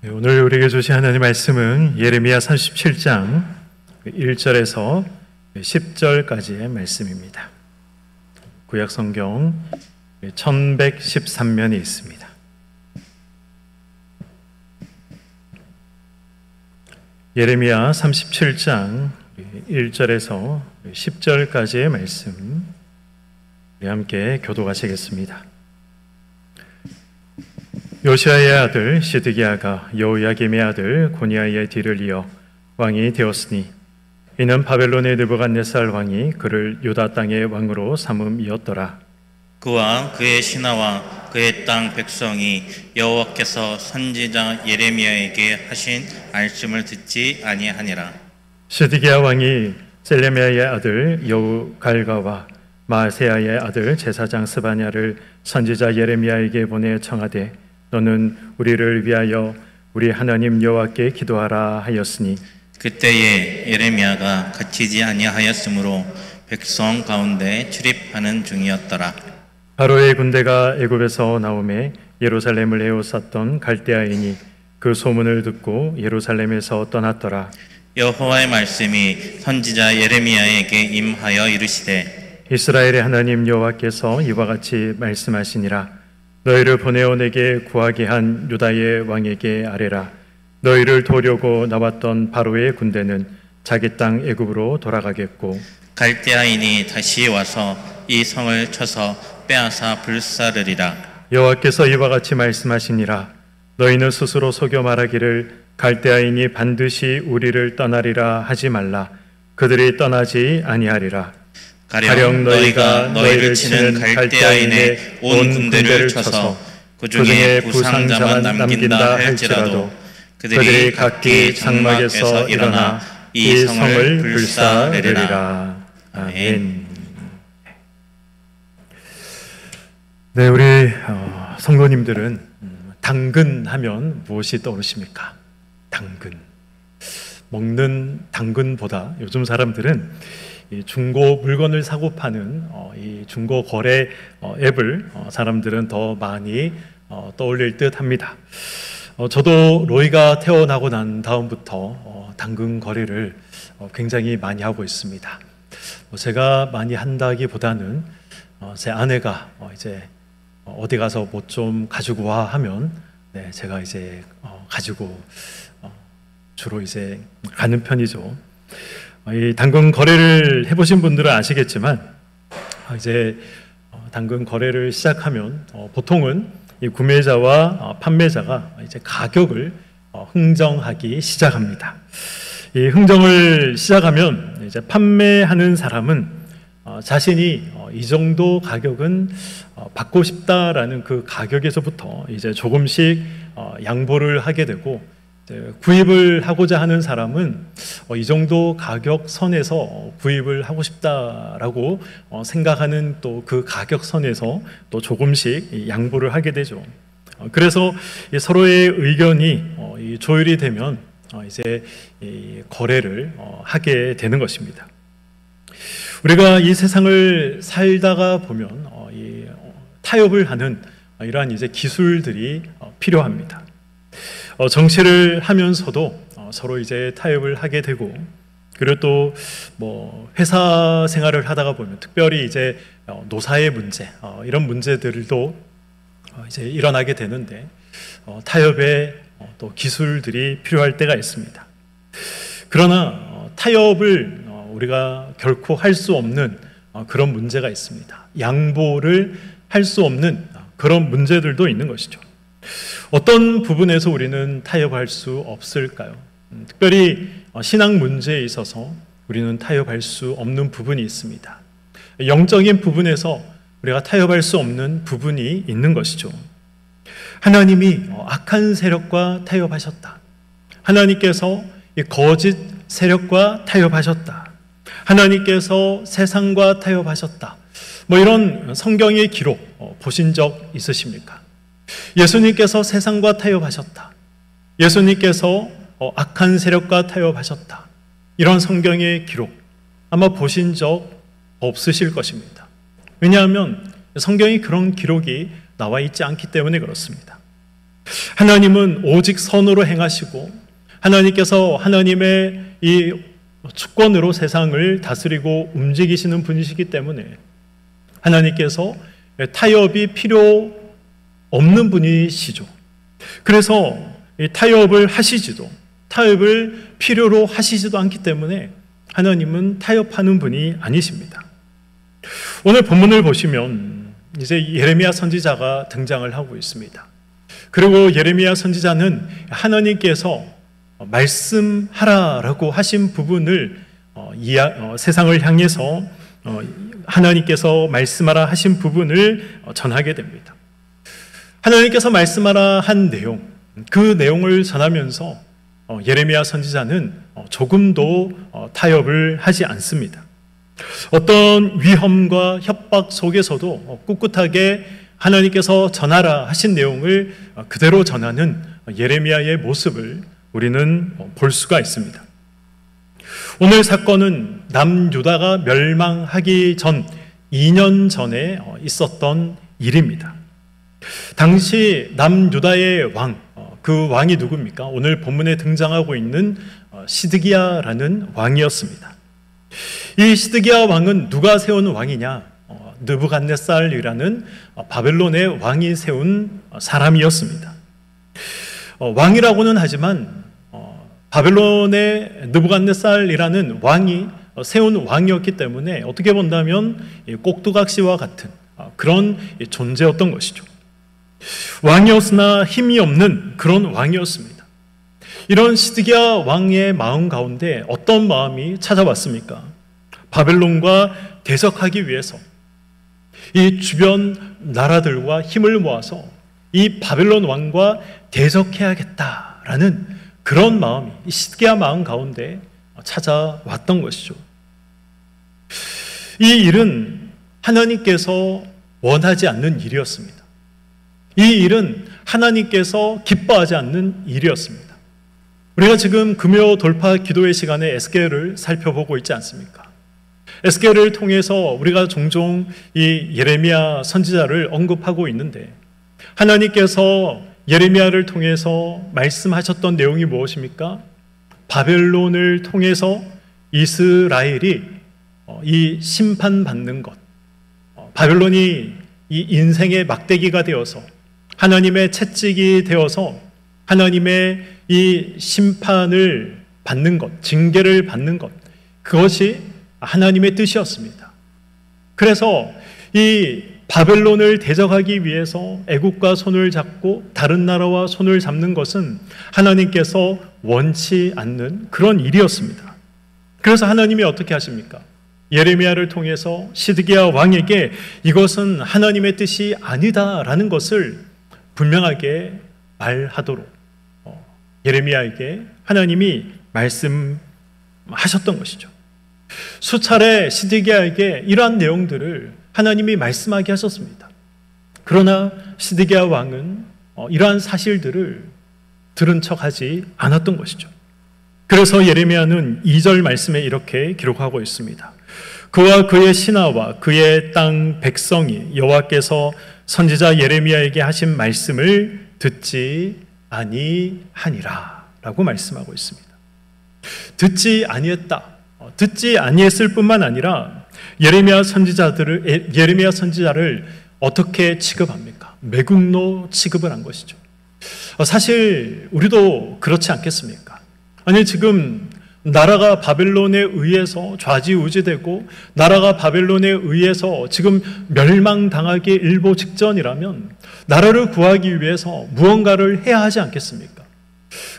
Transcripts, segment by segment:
오늘 우리에게 주신 하나님의 말씀은 예레미야 37장 1절에서 10절까지의 말씀입니다. 구약 성경 1113면이 있습니다. 예레미야 37장 1절에서 10절까지의 말씀 우리 함께 교독하시겠습니다. 요시아의 아들 시드기야가 여호야김의 아들 고니아의 뒤를 이어 왕이 되었으니 이는 바벨론의 느부갓네살 왕이 그를 유다 땅의 왕으로 삼음이었더라. 그와 그의 신하와 그의 땅 백성이 여호와께서 선지자 예레미야에게 하신 말씀을 듣지 아니하니라. 시드기야 왕이 셀레미야의 아들 여우갈가와 마세야의 아들 제사장 스바냐를 선지자 예레미야에게 보내 청하되 너는 우리를 위하여 우리 하나님 여호와께 기도하라 하였으니 그때에 예레미야가 갇히지 아니하였으므로 백성 가운데 출입하는 중이었더라. 바로의 군대가 애굽에서 나오매 예루살렘을 에워쌌던 갈대아인이 그 소문을 듣고 예루살렘에서 떠났더라. 여호와의 말씀이 선지자 예레미야에게 임하여 이르시되 이스라엘의 하나님 여호와께서 이와 같이 말씀하시니라. 너희를 보내어 내게 구하게 한 유다의 왕에게 아뢰라. 너희를 도우려고 나왔던 바로의 군대는 자기 땅 애굽으로 돌아가겠고 갈대아인이 다시 와서 이 성을 쳐서 빼앗아 불사르리라. 여호와께서 이와 같이 말씀하시니라. 너희는 스스로 속여 말하기를 갈대아인이 반드시 우리를 떠나리라 하지 말라. 그들이 떠나지 아니하리라. 가령 너희가 너희를 치는 갈대아인의 온 군대를 쳐서 그 중에 부상자만 남긴다 할지라도 그들이 각기 장막에서 일어나 이 성을 불사르리라. 아멘. 네, 우리 성도님들은 당근 하면 무엇이 떠오르십니까? 당근. 먹는 당근보다 요즘 사람들은 이 중고 물건을 사고 파는 이 중고 거래 앱을 사람들은 더 많이 떠올릴 듯 합니다. 저도 로이가 태어나고 난 다음부터 당근 거래를 굉장히 많이 하고 있습니다. 제가 많이 한다기보다는 제 아내가 이제 어디 가서 뭐 좀 가지고 와 하면 네, 제가 이제 가지고 주로 이제 가는 편이죠. 이 당근 거래를 해보신 분들은 아시겠지만 이제 당근 거래를 시작하면 보통은 이 구매자와 판매자가 이제 가격을 흥정하기 시작합니다. 이 흥정을 시작하면 이제 판매하는 사람은 자신이 이 정도 가격은 받고 싶다라는 그 가격에서부터 이제 조금씩 양보를 하게 되고 구입을 하고자 하는 사람은 이 정도 가격 선에서 구입을 하고 싶다라고 생각하는 또 그 가격 선에서 또 조금씩 양보를 하게 되죠. 그래서 서로의 의견이 조율이 되면 이제 거래를 하게 되는 것입니다. 우리가 이 세상을 살다가 보면 타협을 하는 이러한 이제 기술들이 필요합니다. 정치를 하면서도 서로 이제 타협을 하게 되고 그리고 또 뭐 회사 생활을 하다가 보면 특별히 이제 노사의 문제 이런 문제들도 이제 일어나게 되는데 타협의 또 기술들이 필요할 때가 있습니다. 그러나 타협을 우리가 결코 할 수 없는 그런 문제가 있습니다. 양보를 할 수 없는 그런 문제들도 있는 것이죠. 어떤 부분에서 우리는 타협할 수 없을까요? 특별히 신앙 문제에 있어서 우리는 타협할 수 없는 부분이 있습니다. 영적인 부분에서 우리가 타협할 수 없는 부분이 있는 것이죠. 하나님이 악한 세력과 타협하셨다. 하나님께서 거짓 세력과 타협하셨다. 하나님께서 세상과 타협하셨다. 뭐 이런 성경의 기록 보신 적 있으십니까? 예수님께서 세상과 타협하셨다. 예수님께서 악한 세력과 타협하셨다. 이런 성경의 기록 아마 보신 적 없으실 것입니다. 왜냐하면 성경이 그런 기록이 나와 있지 않기 때문에 그렇습니다. 하나님은 오직 선으로 행하시고 하나님께서 하나님의 이 주권으로 세상을 다스리고 움직이시는 분이시기 때문에 하나님께서 타협이 필요 없는 분이시죠. 그래서 타협을 하시지도 타협을 필요로 하시지도 않기 때문에 하나님은 타협하는 분이 아니십니다. 오늘 본문을 보시면 이제 예레미야 선지자가 등장을 하고 있습니다. 그리고 예레미야 선지자는 하나님께서 말씀하라라고 하신 부분을 세상을 향해서 하나님께서 말씀하라 하신 부분을 전하게 됩니다. 하나님께서 말씀하라 한 내용, 그 내용을 전하면서 예레미야 선지자는 조금도 타협을 하지 않습니다. 어떤 위험과 협박 속에서도 꿋꿋하게 하나님께서 전하라 하신 내용을 그대로 전하는 예레미야의 모습을 우리는 볼 수가 있습니다. 오늘 사건은 남유다가 멸망하기 전 2년 전에 있었던 일입니다. 당시 남유다의 왕, 그 왕이 누굽니까? 오늘 본문에 등장하고 있는 시드기야라는 왕이었습니다. 이 시드기야 왕은 누가 세운 왕이냐? 느부갓네살이라는 바벨론의 왕이 세운 사람이었습니다. 왕이라고는 하지만 바벨론의 느부갓네살이라는 왕이 세운 왕이었기 때문에 어떻게 본다면 꼭두각시와 같은 그런 존재였던 것이죠. 왕이었으나 힘이 없는 그런 왕이었습니다. 이런 시드기야 왕의 마음 가운데 어떤 마음이 찾아왔습니까? 바벨론과 대적하기 위해서 이 주변 나라들과 힘을 모아서 이 바벨론 왕과 대적해야겠다라는 그런 마음이 이 시드기야 마음 가운데 찾아왔던 것이죠. 이 일은 하나님께서 원하지 않는 일이었습니다. 이 일은 하나님께서 기뻐하지 않는 일이었습니다. 우리가 지금 금요 돌파 기도의 시간에 에스겔을 살펴보고 있지 않습니까? 에스겔을 통해서 우리가 종종 이 예레미야 선지자를 언급하고 있는데 하나님께서 예레미야를 통해서 말씀하셨던 내용이 무엇입니까? 바벨론을 통해서 이스라엘이 이 심판받는 것, 바벨론이 이 인생의 막대기가 되어서 하나님의 채찍이 되어서 하나님의 이 심판을 받는 것, 징계를 받는 것, 그것이 하나님의 뜻이었습니다. 그래서 이 바벨론을 대적하기 위해서 애국과 손을 잡고 다른 나라와 손을 잡는 것은 하나님께서 원치 않는 그런 일이었습니다. 그래서 하나님이 어떻게 하십니까? 예레미야를 통해서 시드기야 왕에게 이것은 하나님의 뜻이 아니다라는 것을 분명하게 말하도록 예레미야에게 하나님이 말씀하셨던 것이죠. 수차례 시드기야에게 이러한 내용들을 하나님이 말씀하게 하셨습니다. 그러나 시드기야 왕은 이러한 사실들을 들은 척하지 않았던 것이죠. 그래서 예레미야는 2절 말씀에 이렇게 기록하고 있습니다. 그와 그의 신하와 그의 땅 백성이 여호와께서 선지자 예레미야에게 하신 말씀을 듣지 아니하니라 라고 말씀하고 있습니다. 듣지 아니했다. 듣지 아니했을 뿐만 아니라 예레미야 선지자를 어떻게 취급합니까? 매국노 취급을 한 것이죠. 사실 우리도 그렇지 않겠습니까? 아니 지금 나라가 바벨론에 의해서 좌지우지되고 나라가 바벨론에 의해서 지금 멸망당하기 일보 직전이라면 나라를 구하기 위해서 무언가를 해야 하지 않겠습니까?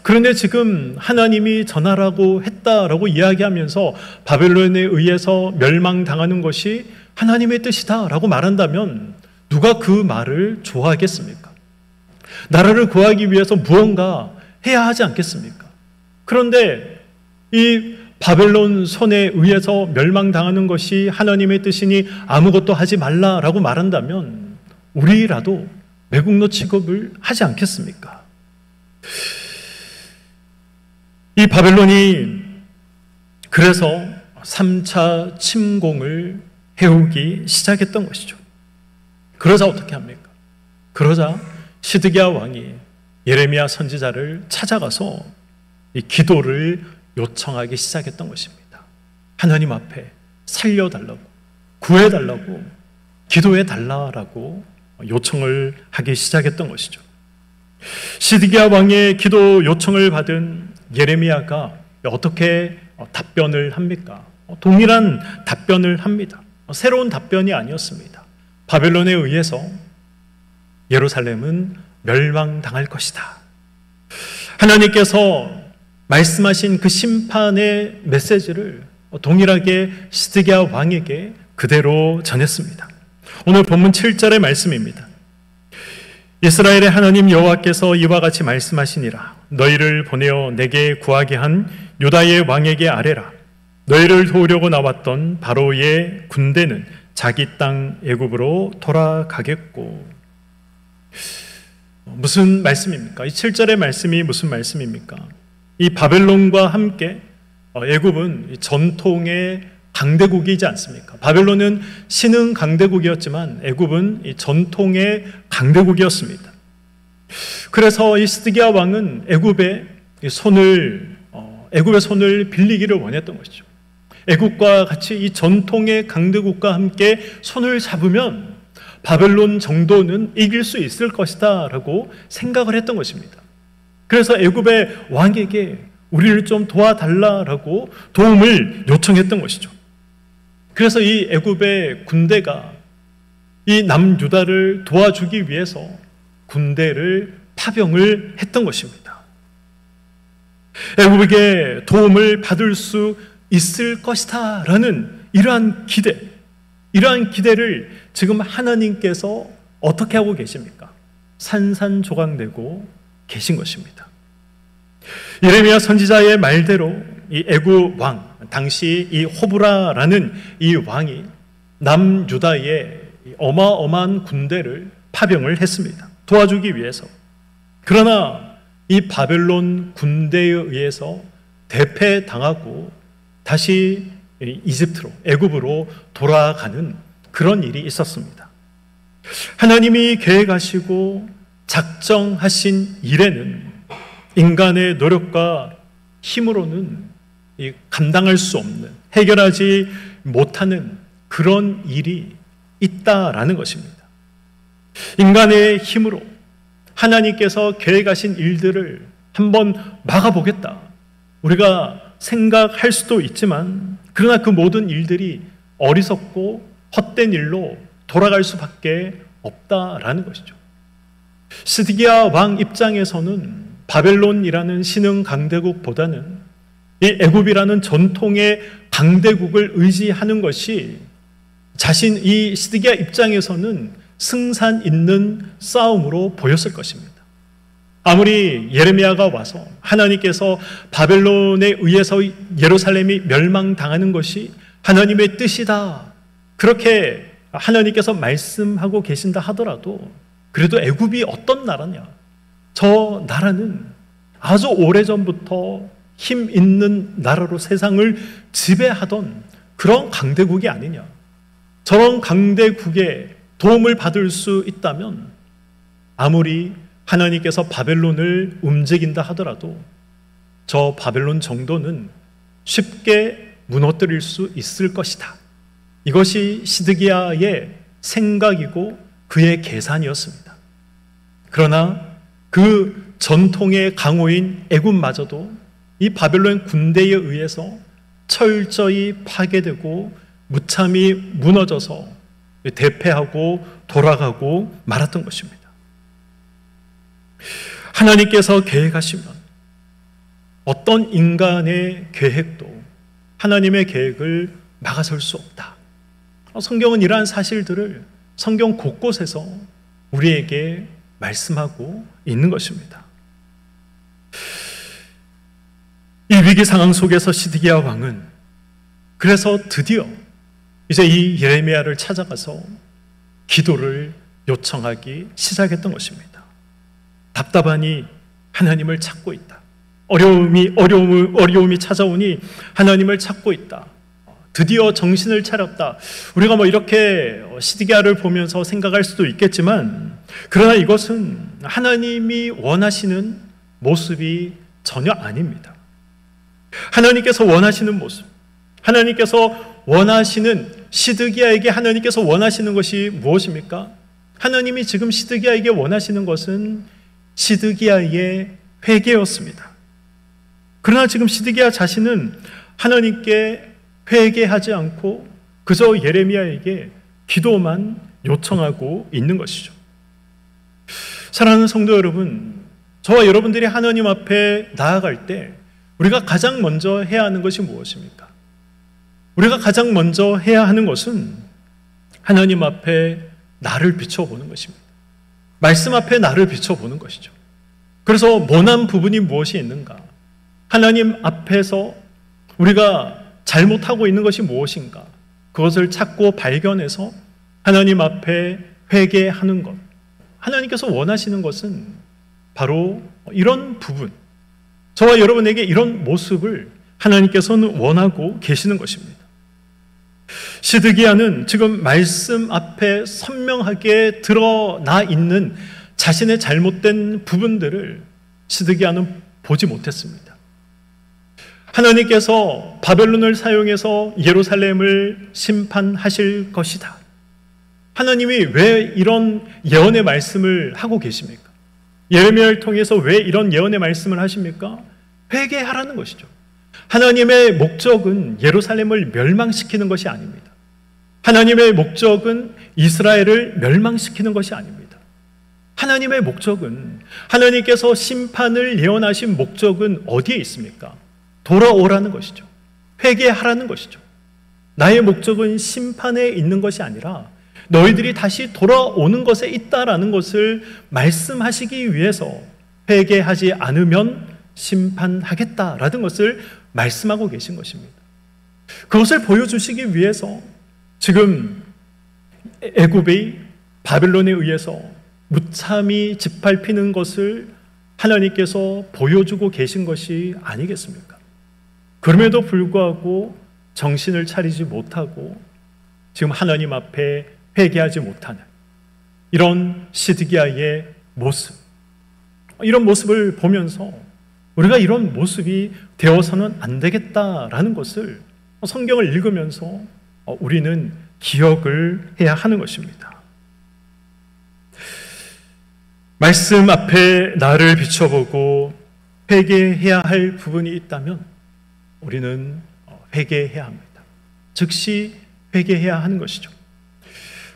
그런데 지금 하나님이 전하라고 했다라고 이야기하면서 바벨론에 의해서 멸망당하는 것이 하나님의 뜻이다라고 말한다면 누가 그 말을 좋아하겠습니까? 나라를 구하기 위해서 무언가 해야 하지 않겠습니까? 그런데 이 바벨론 손에 의해서 멸망당하는 것이 하나님의 뜻이니 아무것도 하지 말라라고 말한다면 우리라도 매국노 취급을 하지 않겠습니까? 이 바벨론이 그래서 3차 침공을 해오기 시작했던 것이죠. 그러자 어떻게 합니까? 그러자 시드기야 왕이 예레미야 선지자를 찾아가서 이 기도를 요청하기 시작했던 것입니다. 하나님 앞에 살려달라고, 구해달라고, 기도해달라고 요청을 하기 시작했던 것이죠. 시드기야 왕의 기도 요청을 받은 예레미야가 어떻게 답변을 합니까? 동일한 답변을 합니다. 새로운 답변이 아니었습니다. 바벨론에 의해서 예루살렘은 멸망당할 것이다. 하나님께서 말씀하신 그 심판의 메시지를 동일하게 시드기야 왕에게 그대로 전했습니다. 오늘 본문 7절의 말씀입니다. 이스라엘의 하나님 여호와께서 이와 같이 말씀하시니라. 너희를 보내어 내게 구하게 한 유다의 왕에게 아뢰라. 너희를 도우려고 나왔던 바로의 군대는 자기 땅 애굽으로 돌아가겠고. 무슨 말씀입니까? 이 7절의 말씀이 무슨 말씀입니까? 이 바벨론과 함께 애굽은 전통의 강대국이지 않습니까? 바벨론은 신흥 강대국이었지만 애굽은 이 전통의 강대국이었습니다. 그래서 이 시드기야 왕은 애굽의 손을 빌리기를 원했던 것이죠. 애굽과 같이 이 전통의 강대국과 함께 손을 잡으면 바벨론 정도는 이길 수 있을 것이다 라고 생각을 했던 것입니다. 그래서 애굽의 왕에게 우리를 좀 도와달라라고 도움을 요청했던 것이죠. 그래서 이 애굽의 군대가 이 남유다를 도와주기 위해서 군대를 파병을 했던 것입니다. 애굽에게 도움을 받을 수 있을 것이다 라는 이러한 기대를 지금 하나님께서 어떻게 하고 계십니까? 산산조각내고 계신 것입니다. 예레미야 선지자의 말대로 이 애굽 왕, 당시 이 호브라라는 이 왕이 남유다의 어마어마한 군대를 파병을 했습니다. 도와주기 위해서. 그러나 이 바벨론 군대에 의해서 대패당하고 다시 이집트로, 애굽으로 돌아가는 그런 일이 있었습니다. 하나님이 계획하시고 작정하신 일에는 인간의 노력과 힘으로는 감당할 수 없는, 해결하지 못하는 그런 일이 있다라는 것입니다. 인간의 힘으로 하나님께서 계획하신 일들을 한번 막아보겠다. 우리가 생각할 수도 있지만 그러나 그 모든 일들이 어리석고 헛된 일로 돌아갈 수밖에 없다라는 것이죠. 시드기야 왕 입장에서는 바벨론이라는 신흥 강대국보다는 이 애굽이라는 전통의 강대국을 의지하는 것이 이 시드기야 입장에서는 승산 있는 싸움으로 보였을 것입니다. 아무리 예레미야가 와서 하나님께서 바벨론에 의해서 예루살렘이 멸망당하는 것이 하나님의 뜻이다, 그렇게 하나님께서 말씀하고 계신다 하더라도 그래도 애굽이 어떤 나라냐? 저 나라는 아주 오래전부터 힘 있는 나라로 세상을 지배하던 그런 강대국이 아니냐. 저런 강대국의 도움을 받을 수 있다면 아무리 하나님께서 바벨론을 움직인다 하더라도 저 바벨론 정도는 쉽게 무너뜨릴 수 있을 것이다. 이것이 시드기야의 생각이고 그의 계산이었습니다. 그러나 그 전통의 강호인 애굽마저도 이 바벨론 군대에 의해서 철저히 파괴되고 무참히 무너져서 대패하고 돌아가고 말았던 것입니다. 하나님께서 계획하시면 어떤 인간의 계획도 하나님의 계획을 막아설 수 없다. 성경은 이러한 사실들을 성경 곳곳에서 우리에게 말씀하고 있는 것입니다. 이 위기 상황 속에서 시드기야 왕은 그래서 드디어 이제 이 예레미야를 찾아가서 기도를 요청하기 시작했던 것입니다. 답답하니 하나님을 찾고 있다. 어려움이 찾아오니 하나님을 찾고 있다. 드디어 정신을 차렸다. 우리가 이렇게 시드기야를 보면서 생각할 수도 있겠지만 그러나 이것은 하나님이 원하시는 모습이 전혀 아닙니다. 하나님께서 원하시는 모습, 하나님께서 원하시는 시드기야에게 하나님께서 원하시는 것이 무엇입니까? 하나님이 지금 시드기야에게 원하시는 것은 시드기야의 회개였습니다. 그러나 지금 시드기야 자신은 하나님께 회개하지 않고 그저 예레미야에게 기도만 요청하고 있는 것이죠. 사랑하는 성도 여러분, 저와 여러분들이 하나님 앞에 나아갈 때 우리가 가장 먼저 해야 하는 것이 무엇입니까? 우리가 가장 먼저 해야 하는 것은 하나님 앞에 나를 비춰보는 것입니다. 말씀 앞에 나를 비춰보는 것이죠. 그래서 모난 부분이 무엇이 있는가? 하나님 앞에서 우리가 잘못하고 있는 것이 무엇인가? 그것을 찾고 발견해서 하나님 앞에 회개하는 것. 하나님께서 원하시는 것은 바로 이런 부분, 저와 여러분에게 이런 모습을 하나님께서는 원하고 계시는 것입니다. 시드기야는 지금 말씀 앞에 선명하게 드러나 있는 자신의 잘못된 부분들을 시드기야는 보지 못했습니다. 하나님께서 바벨론을 사용해서 예루살렘을 심판하실 것이다. 하나님이 왜 이런 예언의 말씀을 하고 계십니까? 예레미야를 통해서 왜 이런 예언의 말씀을 하십니까? 회개하라는 것이죠. 하나님의 목적은 예루살렘을 멸망시키는 것이 아닙니다. 하나님의 목적은 이스라엘을 멸망시키는 것이 아닙니다. 하나님의 목적은, 하나님께서 심판을 예언하신 목적은 어디에 있습니까? 돌아오라는 것이죠. 회개하라는 것이죠. 나의 목적은 심판에 있는 것이 아니라 너희들이 다시 돌아오는 것에 있다라는 것을 말씀하시기 위해서 회개하지 않으면 심판하겠다라는 것을 말씀하고 계신 것입니다. 그것을 보여주시기 위해서 지금 애굽의 바벨론에 의해서 무참히 짓밟히는 것을 하나님께서 보여주고 계신 것이 아니겠습니까? 그럼에도 불구하고 정신을 차리지 못하고 지금 하나님 앞에 회개하지 못하는 이런 시드기야의 모습, 이런 모습을 보면서 우리가 이런 모습이 되어서는 안 되겠다라는 것을 성경을 읽으면서 우리는 기억을 해야 하는 것입니다. 말씀 앞에 나를 비춰보고 회개해야 할 부분이 있다면 우리는 회개해야 합니다. 즉시 회개해야 하는 것이죠.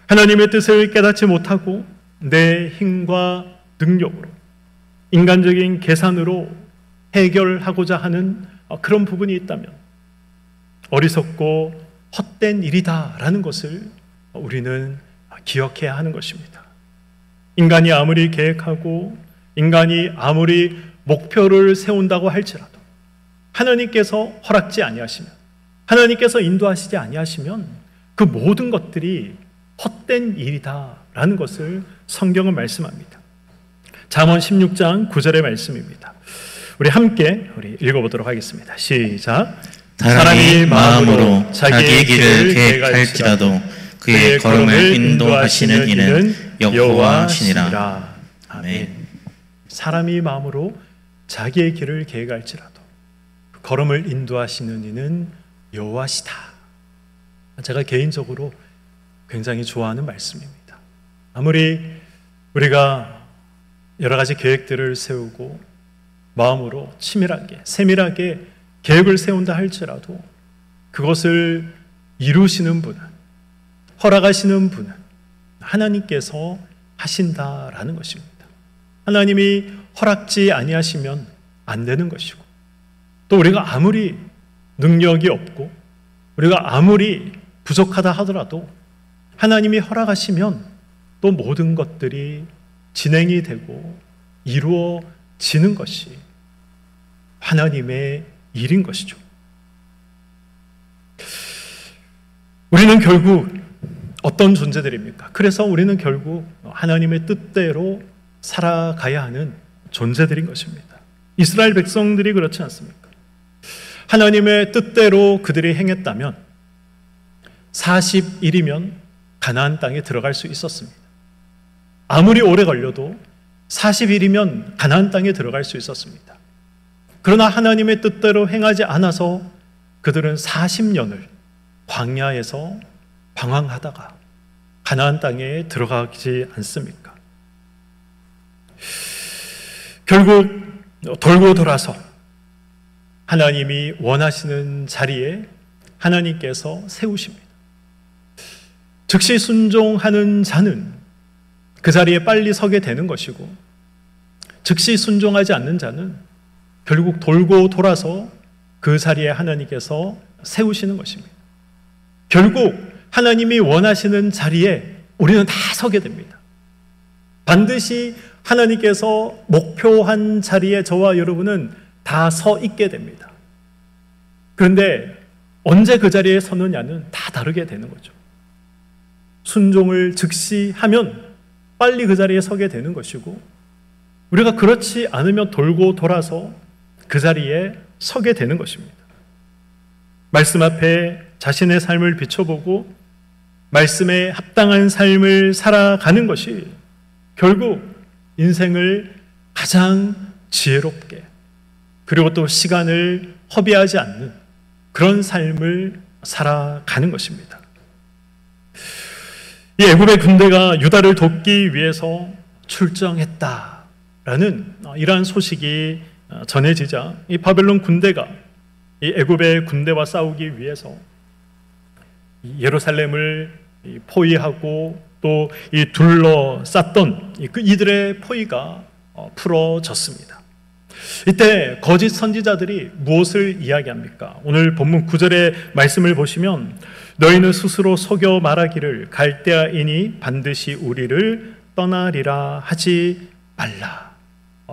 하나님의 뜻을 깨닫지 못하고 내 힘과 능력으로, 인간적인 계산으로 해결하고자 하는 그런 부분이 있다면 어리석고 헛된 일이다라는 것을 우리는 기억해야 하는 것입니다. 인간이 아무리 계획하고 인간이 아무리 목표를 세운다고 할지라도 하나님께서 허락지 아니하시면, 하나님께서 인도하시지 아니하시면 그 모든 것들이 헛된 일이다라는 것을 성경은 말씀합니다. 잠언 16장 9절의 말씀입니다. 우리 함께 읽어보도록 하겠습니다. 시작. 사람이 마음으로 자기의 길을 계획할지라도 그의 걸음을 인도하시는 이는 여호와시니라. 아멘. 사람이 마음으로 자기의 길을 계획할지라도 걸음을 인도하시는 이는 여호와시다. 제가 개인적으로 굉장히 좋아하는 말씀입니다. 아무리 우리가 여러 가지 계획들을 세우고 마음으로 치밀하게, 세밀하게 계획을 세운다 할지라도 그것을 이루시는 분은, 허락하시는 분은 하나님께서 하신다라는 것입니다. 하나님이 허락지 아니하시면 안 되는 것이고, 또 우리가 아무리 능력이 없고 우리가 아무리 부족하다 하더라도 하나님이 허락하시면 또 모든 것들이 진행이 되고 이루어지는 것이 하나님의 일인 것이죠. 우리는 결국 어떤 존재들입니까? 그래서 우리는 결국 하나님의 뜻대로 살아가야 하는 존재들인 것입니다. 이스라엘 백성들이 그렇지 않습니까? 하나님의 뜻대로 그들이 행했다면 40일이면 가나안 땅에 들어갈 수 있었습니다. 아무리 오래 걸려도 40일이면 가나안 땅에 들어갈 수 있었습니다. 그러나 하나님의 뜻대로 행하지 않아서 그들은 40년을 광야에서 방황하다가 가나안 땅에 들어가지 않습니까? 결국 돌고 돌아서 하나님이 원하시는 자리에 하나님께서 세우십니다. 즉시 순종하는 자는 그 자리에 빨리 서게 되는 것이고, 즉시 순종하지 않는 자는 결국 돌고 돌아서 그 자리에 하나님께서 세우시는 것입니다. 결국 하나님이 원하시는 자리에 우리는 다 서게 됩니다. 반드시 하나님께서 목표한 자리에 저와 여러분은 다 서 있게 됩니다. 그런데 언제 그 자리에 서느냐는 다 다르게 되는 거죠. 순종을 즉시 하면 빨리 그 자리에 서게 되는 것이고, 우리가 그렇지 않으면 돌고 돌아서 그 자리에 서게 되는 것입니다. 말씀 앞에 자신의 삶을 비춰보고 말씀에 합당한 삶을 살아가는 것이 결국 인생을 가장 지혜롭게, 그리고 또 시간을 허비하지 않는 그런 삶을 살아가는 것입니다. 이 애굽의 군대가 유다를 돕기 위해서 출정했다라는 이러한 소식이 전해지자 이 바벨론 군대가 이 애굽의 군대와 싸우기 위해서 예루살렘을 포위하고 또 이 둘러쌌던 이들의 포위가 풀어졌습니다. 이때 거짓 선지자들이 무엇을 이야기합니까? 오늘 본문 9절의 말씀을 보시면 너희는 스스로 속여 말하기를 갈대아인이 반드시 우리를 떠나리라 하지 말라.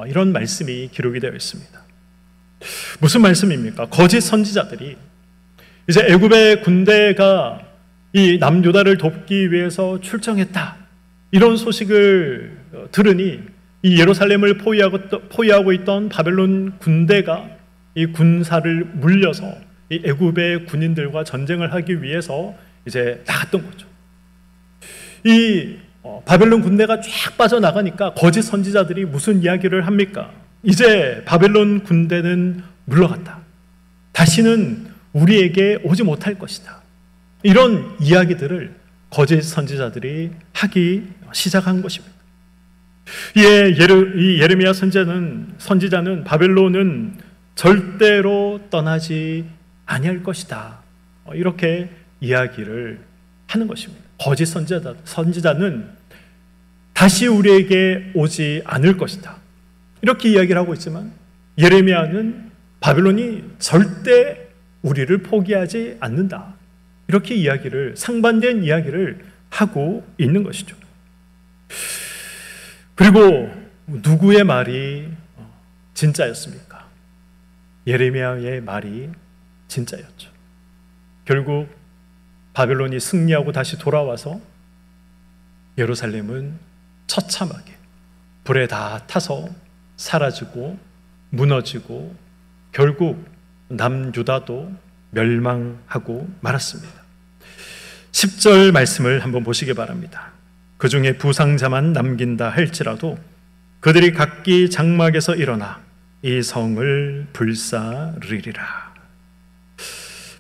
이런 말씀이 기록이 되어 있습니다. 무슨 말씀입니까? 거짓 선지자들이 이제 애굽의 군대가 이 남유다를 돕기 위해서 출정했다, 이런 소식을 들으니 이 예루살렘을 포위하고 있던 바벨론 군대가 이 군사를 물려서 이 애굽의 군인들과 전쟁을 하기 위해서 이제 나갔던 거죠. 이 바벨론 군대가 쫙 빠져나가니까 거짓 선지자들이 무슨 이야기를 합니까? 이제 바벨론 군대는 물러갔다, 다시는 우리에게 오지 못할 것이다, 이런 이야기들을 거짓 선지자들이 하기 시작한 것입니다. 이 예레미야 선지자는 바벨론은 절대로 떠나지 아니할 것이다, 이렇게 이야기를 하는 것입니다. 거짓 선지자는 다시 우리에게 오지 않을 것이다, 이렇게 이야기를 하고 있지만 예레미야는 바벨론이 절대 우리를 포기하지 않는다, 이렇게 상반된 이야기를 하고 있는 것이죠. 그리고 누구의 말이 진짜였습니까? 예레미야의 말이 진짜였죠. 결국 바벨론이 승리하고 다시 돌아와서 예루살렘은 처참하게 불에 다 타서 사라지고 무너지고 결국 남유다도 멸망하고 말았습니다. 10절 말씀을 한번 보시기 바랍니다. 그 중에 부상자만 남긴다 할지라도 그들이 각기 장막에서 일어나 이 성을 불사르리라.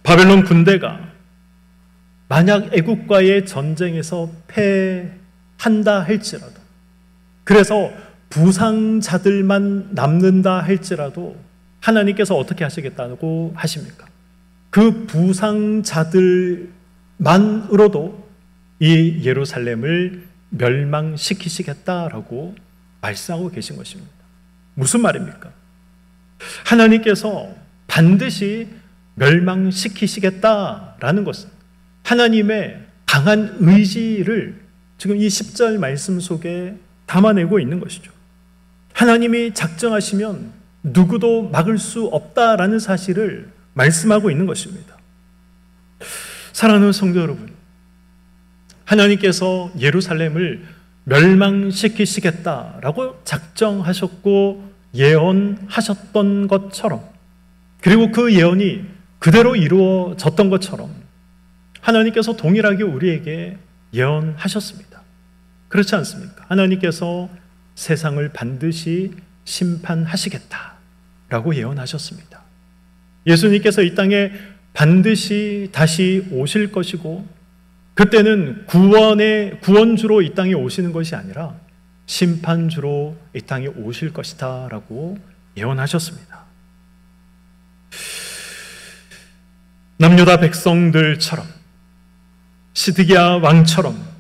바벨론 군대가 만약 애국과의 전쟁에서 패한다 할지라도, 그래서 부상자들만 남는다 할지라도 하나님께서 어떻게 하시겠다고 하십니까? 그 부상자들만으로도 이 예루살렘을 멸망시키시겠다라고 말씀하고 계신 것입니다. 무슨 말입니까? 하나님께서 반드시 멸망시키시겠다라는 것은 하나님의 강한 의지를 지금 이 10절 말씀 속에 담아내고 있는 것이죠. 하나님이 작정하시면 누구도 막을 수 없다라는 사실을 말씀하고 있는 것입니다. 사랑하는 성도 여러분, 하나님께서 예루살렘을 멸망시키시겠다라고 작정하셨고 예언하셨던 것처럼, 그리고 그 예언이 그대로 이루어졌던 것처럼 하나님께서 동일하게 우리에게 예언하셨습니다. 그렇지 않습니까? 하나님께서 세상을 반드시 심판하시겠다라고 예언하셨습니다. 예수님께서 이 땅에 반드시 다시 오실 것이고, 그때는 구원주로 이 땅에 오시는 것이 아니라 심판주로 이 땅에 오실 것이다 라고 예언하셨습니다. 남유다 백성들처럼, 시드기야 왕처럼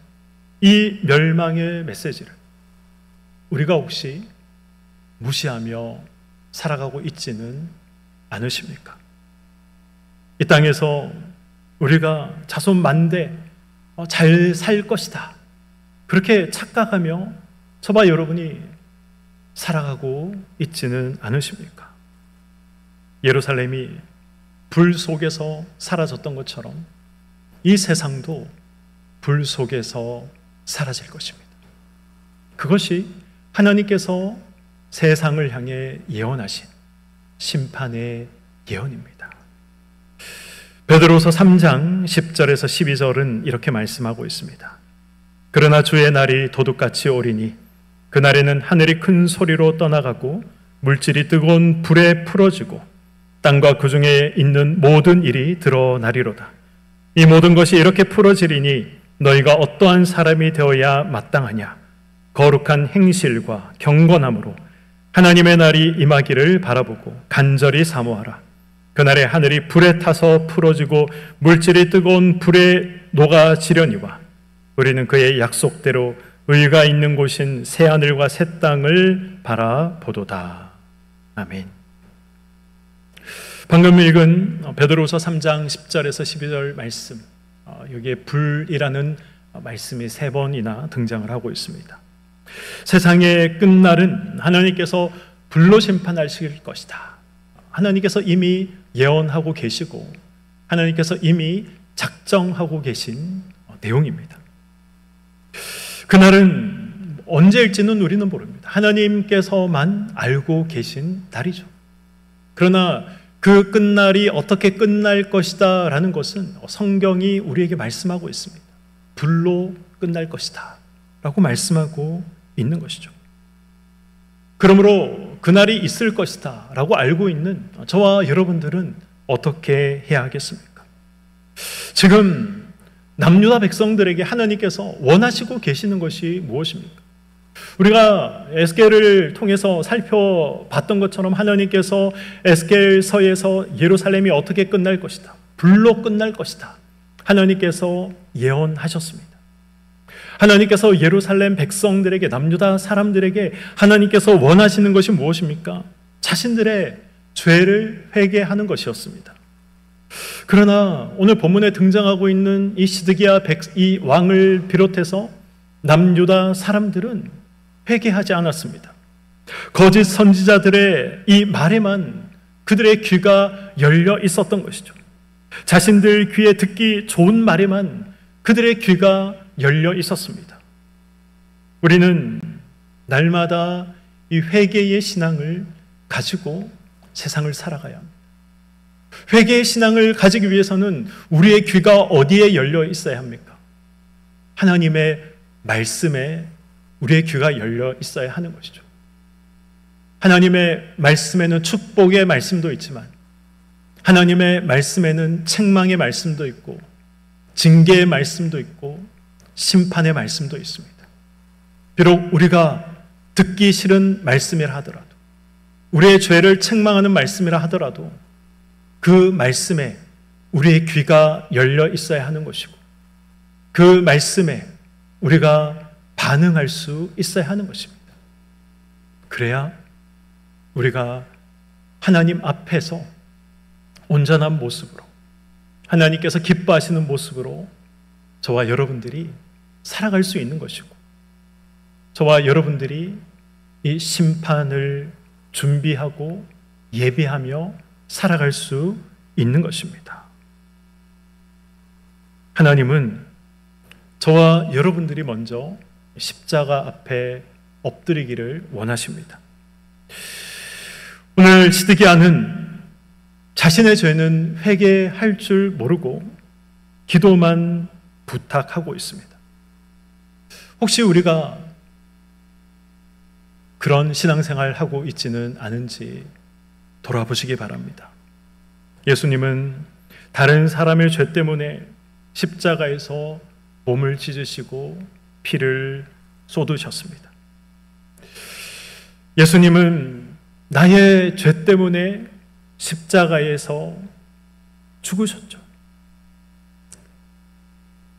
이 멸망의 메시지를 우리가 혹시 무시하며 살아가고 있지는 않으십니까? 이 땅에서 우리가 자손 만대 잘 살 것이다, 그렇게 착각하며 저와 여러분이 살아가고 있지는 않으십니까? 예루살렘이 불 속에서 사라졌던 것처럼 이 세상도 불 속에서 사라질 것입니다. 그것이 하나님께서 세상을 향해 예언하신 심판의 예언입니다. 베드로서 3장 10절에서 12절은 이렇게 말씀하고 있습니다. 그러나 주의 날이 도둑같이 오리니 그날에는 하늘이 큰 소리로 떠나가고 물질이 뜨거운 불에 풀어지고 땅과 그 중에 있는 모든 일이 드러나리로다. 이 모든 것이 이렇게 풀어지리니 너희가 어떠한 사람이 되어야 마땅하냐? 거룩한 행실과 경건함으로 하나님의 날이 임하기를 바라보고 간절히 사모하라. 그날에 하늘이 불에 타서 풀어지고 물질이 뜨거운 불에 녹아지려니와 우리는 그의 약속대로 의가 있는 곳인 새하늘과 새 땅을 바라보도다. 아멘. 방금 읽은 베드로서 3장 10절에서 12절 말씀, 여기에 불이라는 말씀이 3번이나 등장을 하고 있습니다. 세상의 끝날은 하나님께서 불로 심판하실 것이다. 하나님께서 이미 예언하고 계시고 하나님께서 이미 작정하고 계신 내용입니다. 그날은 언제일지는 우리는 모릅니다. 하나님께서만 알고 계신 날이죠. 그러나 그 끝날이 어떻게 끝날 것이다 라는 것은 성경이 우리에게 말씀하고 있습니다. 불로 끝날 것이다 라고 말씀하고 있는 것이죠. 그러므로 그날이 있을 것이다 라고 알고 있는 저와 여러분들은 어떻게 해야 하겠습니까? 지금 남유다 백성들에게 하나님께서 원하시고 계시는 것이 무엇입니까? 우리가 에스겔을 통해서 살펴봤던 것처럼 하나님께서 에스겔서에서 예루살렘이 어떻게 끝날 것이다, 불로 끝날 것이다, 하나님께서 예언하셨습니다. 하나님께서 예루살렘 백성들에게, 남유다 사람들에게 하나님께서 원하시는 것이 무엇입니까? 자신들의 죄를 회개하는 것이었습니다. 그러나 오늘 본문에 등장하고 있는 이 시드기야 이 왕을 비롯해서 남유다 사람들은 회개하지 않았습니다. 거짓 선지자들의 이 말에만 그들의 귀가 열려 있었던 것이죠. 자신들 귀에 듣기 좋은 말에만 그들의 귀가 열려 있었습니다. 우리는 날마다 이 회개의 신앙을 가지고 세상을 살아가야 합니다. 회개의 신앙을 가지기 위해서는 우리의 귀가 어디에 열려 있어야 합니까? 하나님의 말씀에 우리의 귀가 열려 있어야 하는 것이죠. 하나님의 말씀에는 축복의 말씀도 있지만 하나님의 말씀에는 책망의 말씀도 있고 징계의 말씀도 있고 심판의 말씀도 있습니다. 비록 우리가 듣기 싫은 말씀이라 하더라도, 우리의 죄를 책망하는 말씀이라 하더라도 그 말씀에 우리의 귀가 열려 있어야 하는 것이고 그 말씀에 우리가 반응할 수 있어야 하는 것입니다. 그래야 우리가 하나님 앞에서 온전한 모습으로, 하나님께서 기뻐하시는 모습으로 저와 여러분들이 살아갈 수 있는 것이고, 저와 여러분들이 이 심판을 준비하고 예비하며 살아갈 수 있는 것입니다. 하나님은 저와 여러분들이 먼저 십자가 앞에 엎드리기를 원하십니다. 오늘 시드기야는 자신의 죄는 회개할 줄 모르고 기도만 부탁하고 있습니다. 혹시 우리가 그런 신앙생활 하고 있지는 않은지 돌아보시기 바랍니다. 예수님은 다른 사람의 죄 때문에 십자가에서 몸을 찢으시고 피를 쏟으셨습니다. 예수님은 나의 죄 때문에 십자가에서 죽으셨죠.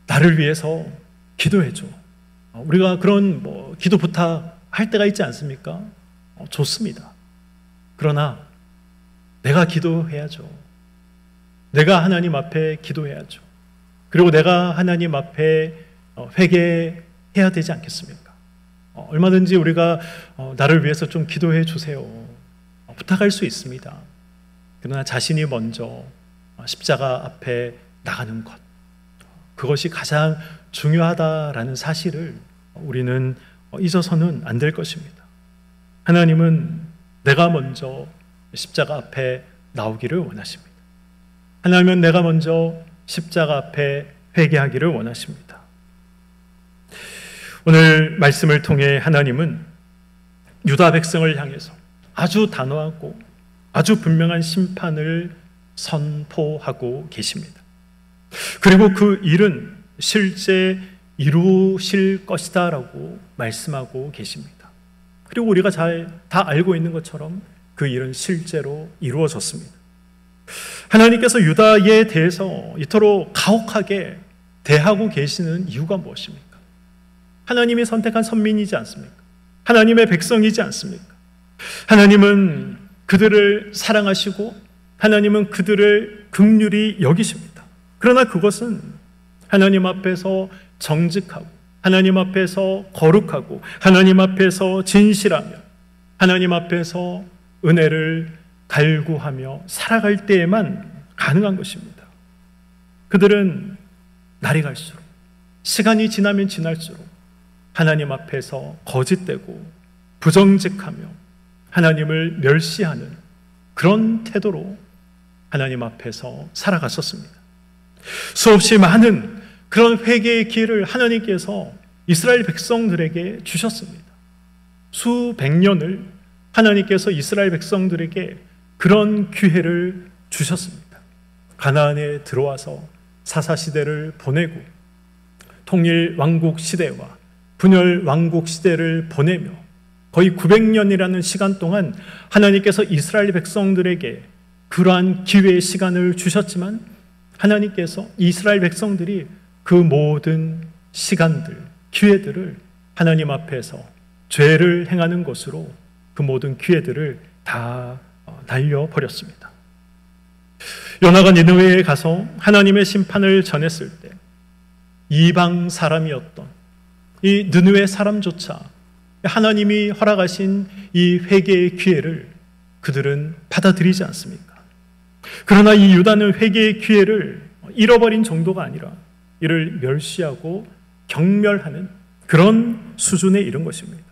나를 위해서 기도해줘. 우리가 그런 기도 부탁할 때가 있지 않습니까? 좋습니다. 그러나 내가 기도해야죠. 내가 하나님 앞에 기도해야죠. 그리고 내가 하나님 앞에 회개해야 되지 않겠습니까? 얼마든지 우리가 나를 위해서 좀 기도해 주세요. 부탁할 수 있습니다. 그러나 자신이 먼저 십자가 앞에 나가는 것, 그것이 가장 중요하다라는 사실을 우리는 잊어서는 안 될 것입니다. 하나님은 내가 먼저 십자가 앞에 나오기를 원하십니다. 하나님은 내가 먼저 십자가 앞에 회개하기를 원하십니다. 오늘 말씀을 통해 하나님은 유다 백성을 향해서 아주 단호하고 아주 분명한 심판을 선포하고 계십니다. 그리고 그 일은 실제 이루실 것이다 라고 말씀하고 계십니다. 그리고 우리가 다 알고 있는 것처럼 그 일은 실제로 이루어졌습니다. 하나님께서 유다에 대해서 이토록 가혹하게 대하고 계시는 이유가 무엇입니까? 하나님이 선택한 선민이지 않습니까? 하나님의 백성이지 않습니까? 하나님은 그들을 사랑하시고 하나님은 그들을 긍휼히 여기십니다. 그러나 그것은 하나님 앞에서 정직하고 하나님 앞에서 거룩하고 하나님 앞에서 진실하며 하나님 앞에서 은혜를 갈구하며 살아갈 때에만 가능한 것입니다. 그들은 날이 갈수록 시간이 지나면 지날수록 하나님 앞에서 거짓되고 부정직하며 하나님을 멸시하는 그런 태도로 하나님 앞에서 살아갔었습니다. 수없이 많은 그런 회개의 기회를 하나님께서 이스라엘 백성들에게 주셨습니다. 수백 년을 하나님께서 이스라엘 백성들에게 그런 기회를 주셨습니다. 가나안에 들어와서 사사시대를 보내고 통일 왕국 시대와 분열 왕국 시대를 보내며 거의 900년이라는 시간 동안 하나님께서 이스라엘 백성들에게 그러한 기회의 시간을 주셨지만 하나님께서 이스라엘 백성들이 그 모든 시간들, 기회들을 하나님 앞에서 죄를 행하는 것으로 그 모든 기회들을 다 날려버렸습니다. 요나가 니느웨에 가서 하나님의 심판을 전했을 때 이방 사람이었던 이 느느웨 사람조차 하나님이 허락하신 이 회개의 기회를 그들은 받아들이지 않습니까? 그러나 이 유다는 회개의 기회를 잃어버린 정도가 아니라 이를 멸시하고 경멸하는 그런 수준에 이른 것입니다.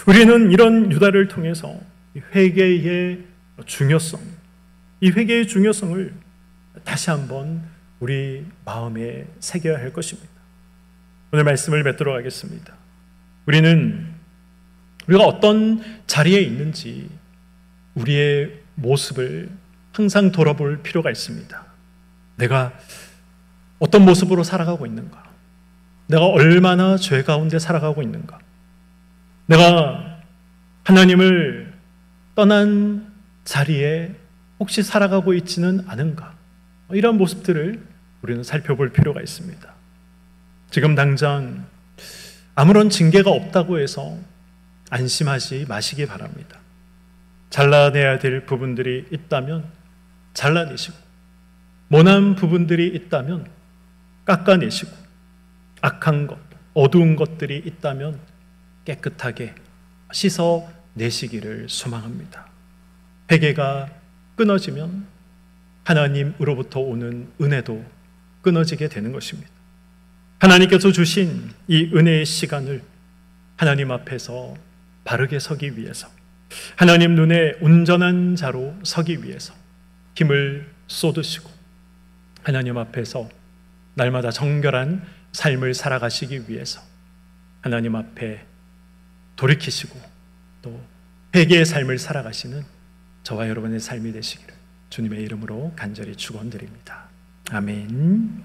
우리는 이런 유다를 통해서 회개의 중요성, 이 회개의 중요성을 다시 한번 우리 마음에 새겨야 할 것입니다. 오늘 말씀을 맺도록 하겠습니다. 우리가 어떤 자리에 있는지 우리의 모습을 항상 돌아볼 필요가 있습니다. 내가 어떤 모습으로 살아가고 있는가? 내가 얼마나 죄 가운데 살아가고 있는가? 내가 하나님을 떠난 자리에 혹시 살아가고 있지는 않은가? 이런 모습들을 우리는 살펴볼 필요가 있습니다. 지금 당장 아무런 징계가 없다고 해서 안심하지 마시기 바랍니다. 잘라내야 될 부분들이 있다면 잘라내시고 모난 부분들이 있다면 깎아내시고 악한 것, 어두운 것들이 있다면 깨끗하게 씻어내시기를 소망합니다. 회개가 끊어지면 하나님으로부터 오는 은혜도 끊어지게 되는 것입니다. 하나님께서 주신 이 은혜의 시간을 하나님 앞에서 바르게 서기 위해서, 하나님 눈에 온전한 자로 서기 위해서 힘을 쏟으시고 하나님 앞에서 날마다 정결한 삶을 살아가시기 위해서 하나님 앞에 돌이키시고 또 회개의 삶을 살아가시는 저와 여러분의 삶이 되시기를 주님의 이름으로 간절히 축원드립니다. 아멘.